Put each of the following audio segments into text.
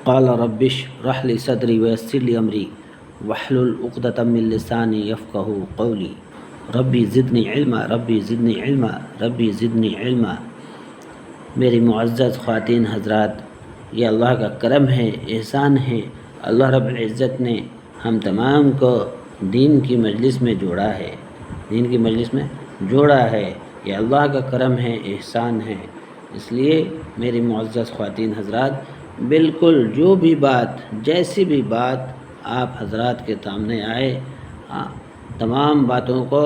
قال رب اشرح لي صدري ويسر لي أمري واحلل عقدة من لساني يفقهوا قولي ربی زدنی علما ربی زدنی علما ربی زدنی علما۔ میری معزز خواتین حضرات، یہ اللہ کا کرم ہے، احسان ہے۔ اللہ رب العزت نے ہم تمام کو دین کی مجلس میں جوڑا ہے، دین کی مجلس میں جوڑا ہے۔ یہ اللہ کا کرم ہے، احسان ہے۔ اس لیے میری معزز خواتین حضرات، بالکل جو بھی بات، جیسی بھی بات آپ حضرات کے سامنے آئے، تمام باتوں کو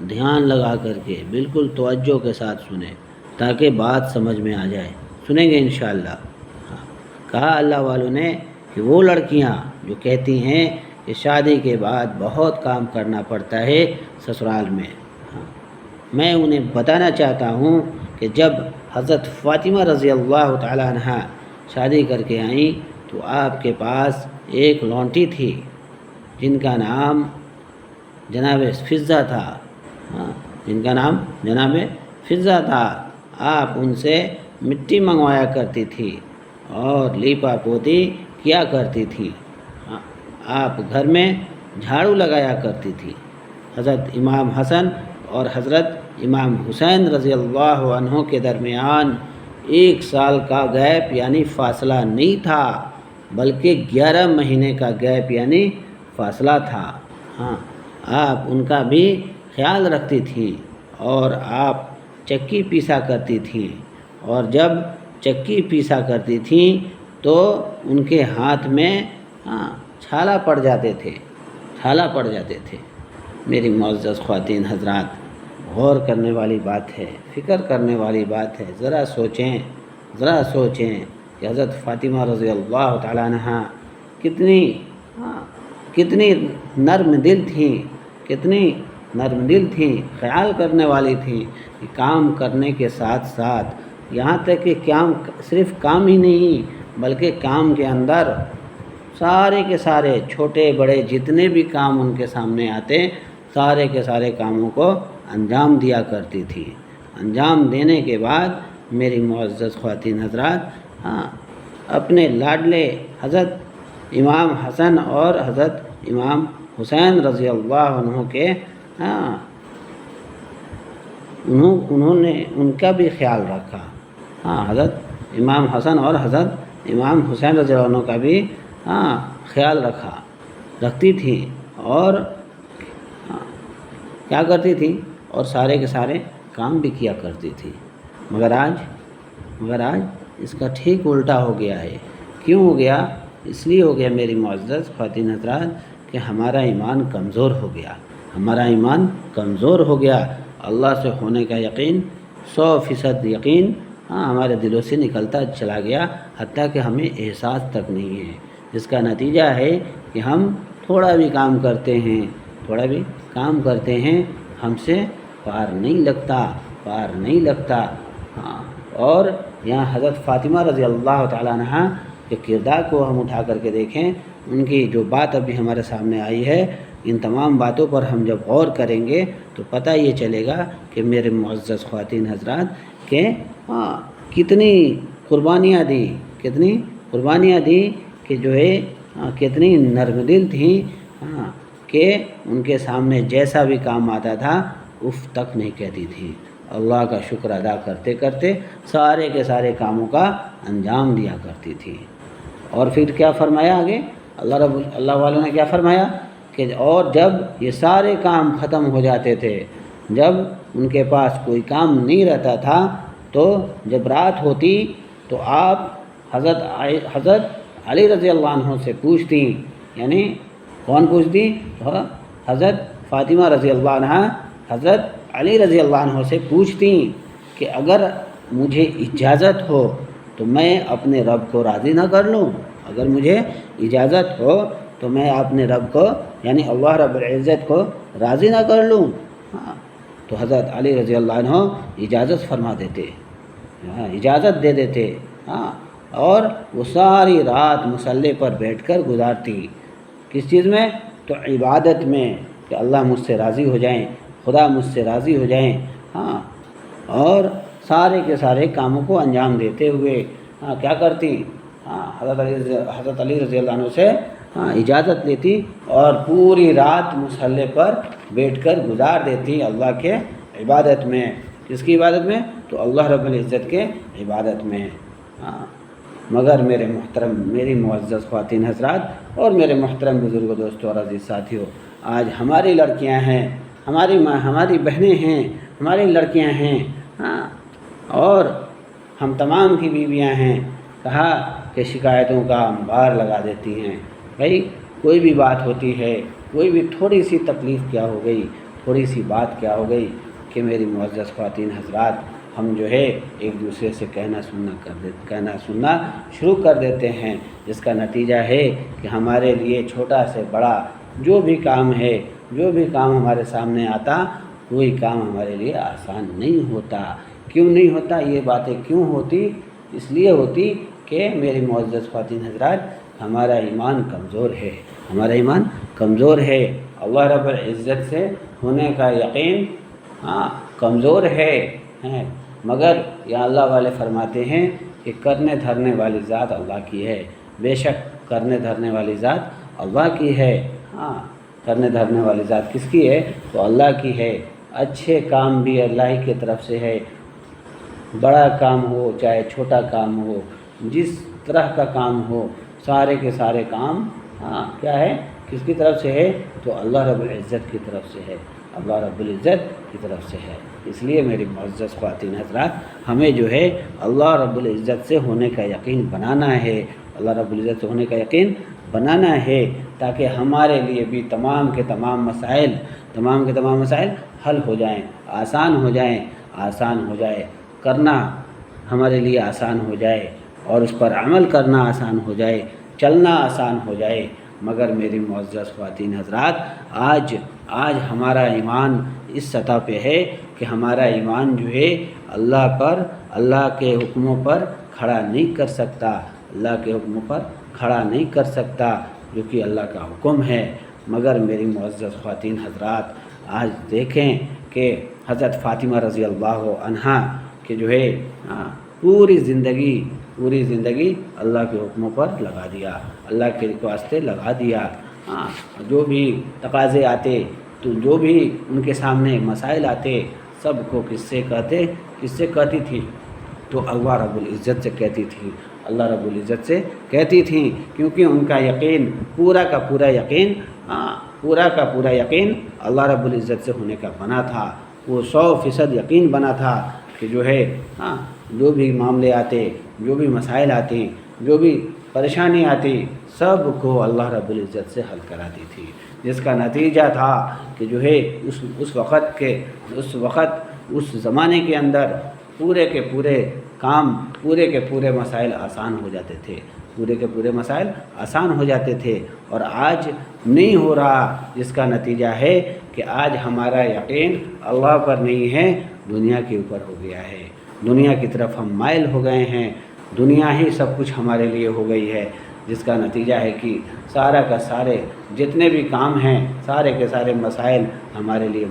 دھیان لگا کر کے بالکل توجہ کے ساتھ سنیں تاکہ بات سمجھ میں آ جائے۔ سنیں گے انشاءاللہ۔ کہا اللہ والوں نے کہ وہ لڑکیاں جو کہتی ہیں کہ شادی کے بعد بہت کام کرنا پڑتا ہے سسرال میں، میں انہیں بتانا چاہتا ہوں کہ جب حضرت فاطمہ رضی اللہ تعالیٰ عنہ شادی کر کے آئیں تو آپ کے پاس ایک لونٹی تھی جن کا نام جناب فضہ تھا، جن کا نام جناب فضہ تھا۔ آپ ان سے مٹی منگوایا کرتی تھی اور لیپا پوتی کیا کرتی تھی، آپ گھر میں جھاڑو لگایا کرتی تھی۔ حضرت امام حسن اور حضرت امام حسین رضی اللہ عنہ کے درمیان 1 سال کا گیپ یعنی فاصلہ نہیں تھا، بلکہ 11 مہینے کا گیپ یعنی فاصلہ تھا۔ آپ ان کا بھی خیال رکھتی تھیں اور آپ چکی پیسا کرتی تھیں، اور جب چکی پیسا کرتی تھیں تو ان کے ہاتھ میں چھالا پڑ جاتے تھے۔ میری معزز خواتین حضرات، غور کرنے والی بات ہے، فکر کرنے والی بات ہے۔ ذرا سوچیں کہ حضرت فاطمہ رضی اللہ تعالیٰ عنہ کتنی نرم دل تھیں، خیال کرنے والی تھیں کہ کام کرنے کے ساتھ ساتھ، یہاں تک کہ صرف کام ہی نہیں بلکہ کام کے اندر سارے کے سارے چھوٹے بڑے جتنے بھی کام ان کے سامنے آتے، سارے کے سارے کاموں کو انجام دیا کرتی تھی۔ انجام دینے کے بعد میری معزز خواتین حضرات، اپنے لاڈلے حضرت امام حسن اور حضرت امام حسین رضی اللہ عنہ کے انہوں نے ان کا بھی خیال رکھا۔ حضرت امام حسن اور حضرت امام حسین رضی اللہ عنہ کا بھی خیال رکھتی تھی اور کیا کرتی تھی، اور سارے کے سارے کام بھی کیا کرتی تھی۔ مگر آج اس کا ٹھیک الٹا ہو گیا ہے۔ کیوں ہو گیا؟ اس لیے ہو گیا میری معزز خواتین حضرات کہ ہمارا ایمان کمزور ہو گیا۔ اللہ سے ہونے کا یقین 100% یقین ہمارے دلوں سے نکلتا چلا گیا، حتیٰ کہ ہمیں احساس تک نہیں ہے۔ جس کا نتیجہ ہے کہ ہم تھوڑا بھی کام کرتے ہیں ہم سے پار نہیں لگتا۔ اور یہاں حضرت فاطمہ رضی اللہ تعالیٰ عنہ کے کردار کو ہم اٹھا کر کے دیکھیں، ان کی جو بات ابھی ہمارے سامنے آئی ہے، ان تمام باتوں پر ہم جب غور کریں گے تو پتہ یہ چلے گا کہ میرے معزز خواتین حضرات کہ کتنی قربانیاں دی کہ جو ہے کتنی نرم دل تھیں کہ ان کے سامنے جیسا بھی کام آتا تھا اف تک نہیں کہتی تھی۔ اللہ کا شکر ادا کرتے کرتے سارے کے سارے کاموں کا انجام دیا کرتی تھی۔ اور پھر کیا فرمایا آگے؟ اللہ والوں نے کیا فرمایا کہ اور جب یہ سارے کام ختم ہو جاتے تھے، جب ان کے پاس کوئی کام نہیں رہتا تھا، تو جب رات ہوتی تو آپ حضرت علی رضی اللہ عنہ سے پوچھتی، یعنی کون پوچھتی؟ حضرت فاطمہ رضی اللہ عنہ حضرت علی رضی اللہ عنہ سے پوچھتی کہ اگر مجھے اجازت ہو تو میں اپنے رب کو راضی نہ کر لوں، اگر مجھے اجازت ہو تو میں اپنے رب کو یعنی اللہ رب العزت کو راضی نہ کر لوں، تو حضرت علی رضی اللہ عنہ اجازت فرما دیتے، اجازت دے دیتے، اور وہ ساری رات مصلی پر بیٹھ کر گزارتی۔ کس چیز میں؟ تو عبادت میں، کہ اللہ مجھ سے راضی ہو جائیں، خدا مجھ سے راضی ہو جائیں، اور سارے کے سارے کاموں کو انجام دیتے ہوئے کیا کرتی؟ ہاں حضرت علی رضی اللہ عنہ سے اجازت لیتی اور پوری رات مصلی پر بیٹھ کر گزار دیتی اللہ کے عبادت میں. کس کی عبادت میں؟ تو اللہ رب العزت کے عبادت میں. مگر میری معزز خواتین حضرات اور میرے محترم بزرگ دوستوں اور عزیز ساتھیوں، آج ہماری لڑکیاں ہیں، ہماری بہنیں ہیں، ہماری لڑکیاں ہیں، اور ہم تمام کی بیویاں ہیں، کہا کہ شکایتوں کا انبار لگا دیتی ہیں. بھائی کوئی بھی بات ہوتی ہے، کوئی بھی تھوڑی سی تکلیف کیا ہو گئی، تھوڑی سی بات کیا ہو گئی کہ میری معزز خواتین حضرات ہم جو ہے ایک دوسرے سے کہنا سننا شروع کر دیتے ہیں، جس کا نتیجہ ہے کہ ہمارے لیے چھوٹا سے بڑا جو بھی کام ہے، جو بھی کام ہمارے سامنے آتا، وہی کام ہمارے لیے آسان نہیں ہوتا. کیوں نہیں ہوتا؟ یہ باتیں کیوں ہوتی؟ اس لیے ہوتی کہ میری معزز خواتین حضرات ہمارا ایمان کمزور ہے، ہمارا ایمان کمزور ہے. اللہ رب العزت سے ہونے کا یقین کمزور ہے. مگر یا اللہ والے فرماتے ہیں کہ کرنے دھرنے والی ذات اللہ کی ہے. بے شک کرنے دھرنے والی ذات اللہ کی ہے. کرنے دھرنے والی ذات کس کی ہے؟ تو اللہ کی ہے. اچھے کام بھی اللہ ہی کی طرف سے ہے. بڑا کام ہو چاہے چھوٹا کام ہو، جس طرح کا کام ہو، سارے کے سارے کام کیا ہے؟ کس کی طرف سے ہے؟ تو اللہ رب العزت کی طرف سے ہے، اللہ رب العزت کی طرف سے ہے. اس لیے میری معزز خواتین حضرات ہمیں جو ہے اللہ رب العزت سے ہونے کا یقین بنانا ہے، اللہ رب العزت سے ہونے کا یقین بنانا ہے، تاکہ ہمارے لیے بھی تمام کے تمام مسائل حل ہو جائیں، آسان ہو جائے، کرنا ہمارے لیے آسان ہو جائے اور اس پر عمل کرنا آسان ہو جائے، چلنا آسان ہو جائے. مگر میری معزز خواتین حضرات آج ہمارا ایمان اس سطح پہ ہے کہ ہمارا ایمان جو ہے اللہ کے حکموں پر کھڑا نہیں کر سکتا، اللہ کے حکموں پر کھڑا نہیں کر سکتا جو کہ اللہ کا حکم ہے. مگر میری معزز خواتین حضرات آج دیکھیں کہ حضرت فاطمہ رضی اللہ عنہا کہ جو ہے پوری زندگی اللہ کے حکموں پر لگا دیا، اللہ کے واسطے لگا دیا. جو بھی تقاضے آتے، تو جو بھی ان کے سامنے مسائل آتے، سب کو کس سے کہتی تھی؟ تو اللہ رب العزت سے کہتی تھی، اللہ رب العزت سے کہتی تھیں، کیونکہ ان کا یقین پورا کا پورا یقین اللہ رب العزت سے ہونے کا بنا تھا. وہ 100% یقین بنا تھا کہ جو ہے جو بھی معاملے آتے، جو بھی مسائل آتے، جو بھی پریشانی آتی، سب کو اللہ رب العزت سے حل کراتی تھی. جس کا نتیجہ تھا کہ جو ہے اس زمانے کے اندر پورے کے پورے کام، پورے کے پورے مسائل آسان ہو جاتے تھے. اور آج نہیں ہو رہا، جس کا نتیجہ ہے کہ آج ہمارا یقین اللہ پر نہیں ہے، دنیا کے اوپر ہو گیا ہے. دنیا کی طرف ہم مائل ہو گئے ہیں، دنیا ہی سب کچھ ہمارے لیے ہو گئی ہے. جس کا نتیجہ ہے کہ سارا کا سارے جتنے بھی کام ہیں، سارے کے سارے مسائل ہمارے لیے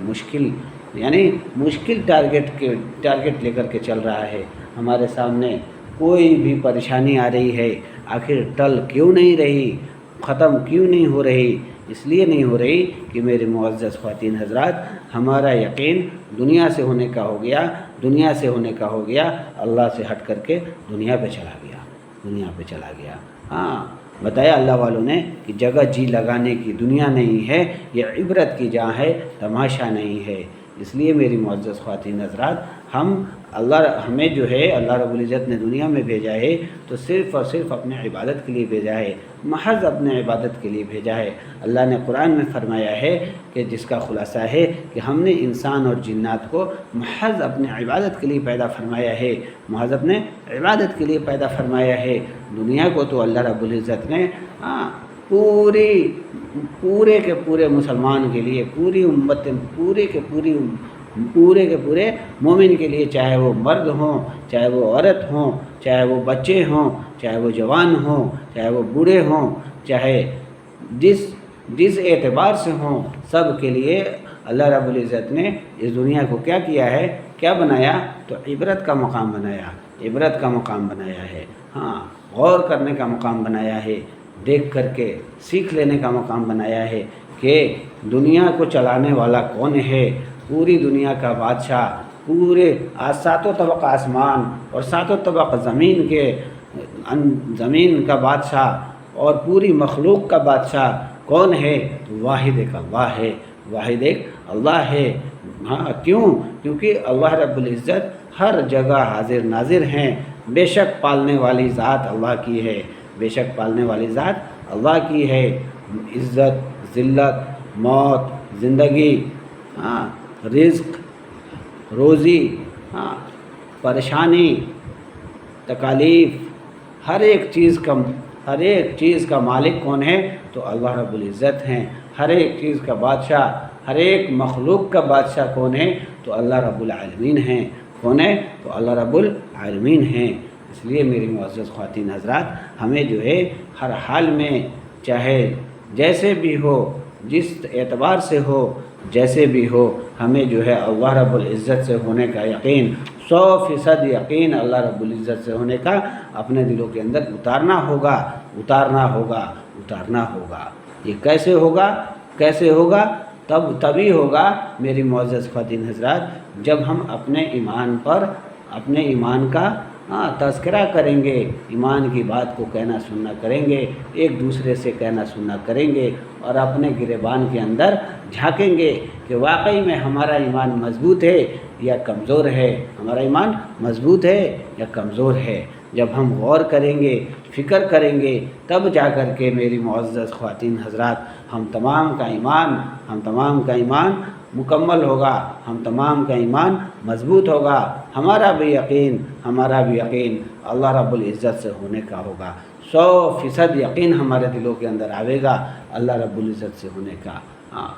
مشکل ٹارگٹ لے کر کے چل رہا ہے. ہمارے سامنے کوئی بھی پریشانی آ رہی ہے، آخر ٹل کیوں نہیں رہی، ختم کیوں نہیں ہو رہی؟ اس لیے نہیں ہو رہی کہ میرے معزز خواتین حضرات ہمارا یقین دنیا سے ہونے کا ہو گیا، اللہ سے ہٹ کر کے دنیا پہ چلا گیا. بتایا اللہ والوں نے کہ جگہ جی لگانے کی دنیا نہیں ہے، یہ عبرت کی جہاں ہے، تماشا نہیں ہے. اس لیے میری معزز خواتین حضرات ہمیں جو ہے اللہ رب العزت نے دنیا میں بھیجا ہے تو صرف اور صرف اپنے عبادت کے لیے بھیجا ہے، محض اپنے عبادت کے لیے بھیجا ہے. اللہ نے قرآن میں فرمایا ہے کہ جس کا خلاصہ ہے کہ ہم نے انسان اور جنات کو محض اپنے عبادت کے لیے پیدا فرمایا ہے. دنیا کو تو اللہ رب العزت نے پورے کے پورے مسلمان کے لیے، پوری امت، پورے کے پورے مومن کے لیے، چاہے وہ مرد ہوں، چاہے وہ عورت ہوں، چاہے وہ بچے ہوں، چاہے وہ جوان ہوں، چاہے وہ بوڑھے ہوں، چاہے جس اعتبار سے ہوں، سب کے لیے اللہ رب العزت نے اس دنیا کو کیا بنایا؟ تو عبرت کا مقام بنایا ہے. غور کرنے کا مقام بنایا ہے، دیکھ کر کے سیکھ لینے کا مقام بنایا ہے کہ دنیا کو چلانے والا کون ہے، پوری دنیا کا بادشاہ، پورے ساتوں طبق آسمان اور ساتوں طبق زمین کا بادشاہ اور پوری مخلوق کا بادشاہ کون ہے؟ واحد ایک اللہ ہے، واحد ایک اللہ ہے۔ ہاں کیوں؟ کیونکہ اللہ رب العزت ہر جگہ حاضر ناظر ہیں۔ بے شک پالنے والی ذات اللہ کی ہے، بے شک پالنے والی ذات اللہ کی ہے۔ عزت، ذلت، موت، زندگی، رزق، روزی، پریشانی، تکالیف، ہر ایک چیز کا مالک کون ہے؟ تو اللہ رب العزت ہیں۔ ہر ایک چیز کا بادشاہ، ہر ایک مخلوق کا بادشاہ کون ہے؟ تو اللہ رب العالمین ہیں۔ کون ہے؟ تو اللہ رب العالمین ہیں۔ اس لیے میری معزز خواتین حضرات، ہمیں جو ہے ہر حال میں، چاہے جیسے بھی ہو، جس اعتبار سے ہو، جیسے بھی ہو، ہمیں جو ہے اللہ رب العزت سے ہونے کا یقین، 100% یقین اللہ رب العزت سے ہونے کا اپنے دلوں کے اندر اتارنا ہوگا۔ یہ کیسے ہوگا؟ تبھی ہوگا میری معزز خواتین حضرات، جب ہم اپنے ایمان کا تذکرہ کریں گے، ایمان کی بات کو کہنا سننا کریں گے، ایک دوسرے سے کہنا سننا کریں گے، اور اپنے گریبان کے اندر جھانکیں گے کہ واقعی میں ہمارا ایمان مضبوط ہے یا کمزور ہے، ہمارا ایمان مضبوط ہے یا کمزور ہے۔ جب ہم غور کریں گے، فکر کریں گے، تب جا کر کے میری معزز خواتین حضرات ہم تمام کا ایمان مکمل ہوگا، ہم تمام کا ایمان مضبوط ہوگا۔ ہمارا بھی یقین اللہ رب العزت سے ہونے کا ہوگا۔ 100% یقین ہمارے دلوں کے اندر آئے گا اللہ رب العزت سے ہونے کا۔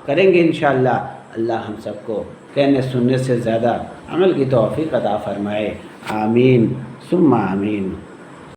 کریں گے انشاءاللہ۔ اللہ ہم سب کو کہنے سننے سے زیادہ عمل کی توفیق عطا فرمائے۔ آمین ثم آمین۔